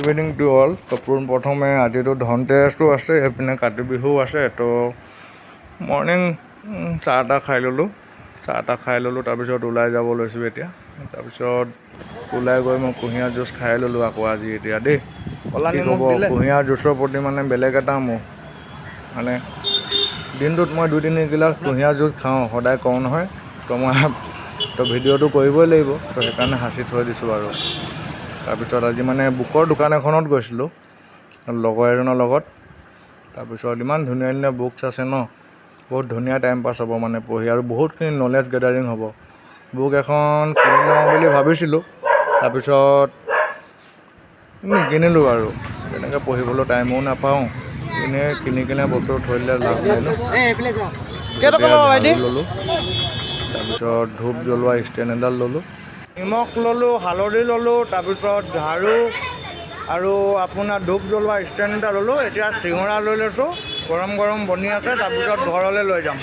Evening to all. তো পোনপ্ৰথমে আজিতো ধনতেৰাছো আছে, এইপিনে কাতি বিহুও আছে। তো মৰ্ণিং চাহ তাহ খাই ল'লোঁ, তাৰপিছত ওলাই যাব লৈছোঁ এতিয়া। তাৰপিছত ওলাই গৈ মই কুঁহিয়াৰ জুচ খাই ল'লোঁ আকৌ আজি এতিয়া দেই। কি ক'ব, কুঁহিয়াৰ জুচৰ প্ৰতি মানে বেলেগ এটা মোহ। মানে দিনটোত মই 2-3 গিলাচ কুঁহিয়াৰ জুচ খাওঁ, সদায় কওঁ নহয়। তো ভিডিঅ'টো কৰিবই লাগিব, তো সেইকাৰণে সাঁচি থৈ দিছোঁ আৰু। তাৰপিছত আজি মানে বুকৰ দোকান এখনত গৈছিলোঁ লগৰ এজনৰ লগত। তাৰপিছত ইমান ধুনীয়া ধুনীয়া বুকছ আছে ন, বহুত ধুনীয়া টাইম পাছ হ'ব মানে পঢ়ি, আৰু বহুতখিনি নলেজ গেডাৰিং হ'ব। বুক এখন কিনি লওঁ বুলি ভাবিছিলোঁ, তাৰপিছত নিকিনিলোঁ আৰু। তেনেকৈ পঢ়িবলৈ টাইমো নাপাওঁ, এনেই কিনি কিনে বস্তু থৈ দিলে লাভ নাই ন। ঝাৰু ল'লোঁ, তাৰপিছত ধূপ জ্বলোৱা ষ্টেণ্ড এডাল ল'লোঁ, নিমখ ল'লোঁ, হালধি ল'লোঁ, তাৰপিছত ঝাৰু আৰু আপোনাৰ ধূপ জ্বলোৱা ষ্টেণ্ড এটা ল'লোঁ। এতিয়া চিঙৰা লৈ লৈছোঁ, গৰম গৰম বনি আছে। তাৰপিছত ঘৰলৈ লৈ যাম।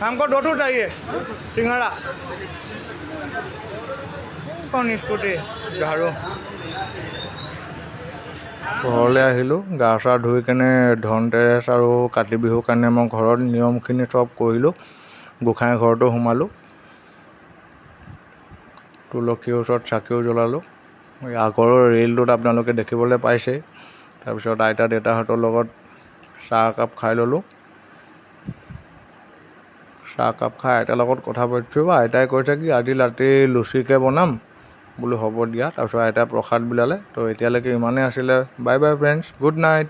हमको 2 चाहिए सिंघाड़ा, कौन स्कूटी ঝাৰু। ঘৰলৈ আহিলোঁ, গা চা ধুই কেনে ধনতেৰাছ আৰু কাতি বিহুৰ কাৰণে মই ঘৰত নিয়মখিনি চব কৰিলোঁ। গোঁসাই ঘৰতো সোমালোঁ, তুলসীৰ ওচৰত চাকিও জ্বলালোঁ। আগৰ ৰিলটোত আপোনালোকে দেখিবলৈ পাইছেই। তাৰপিছত আইতা দেউতাহঁতৰ লগত চাহ একাপ খাই ল'লোঁ। চাহ একাপ খাই আইতাৰ লগত কথা পাতিছোঁ। আইতাই কৈছে কি আজি ৰাতি লুচিকে বনাম, বোলো হ'ব দিয়া। তাৰপিছত আইতাই প্ৰসাদ বিলালে। তো এতিয়ালৈকে ইমানেই আছিলে। Bye bye friends, good night.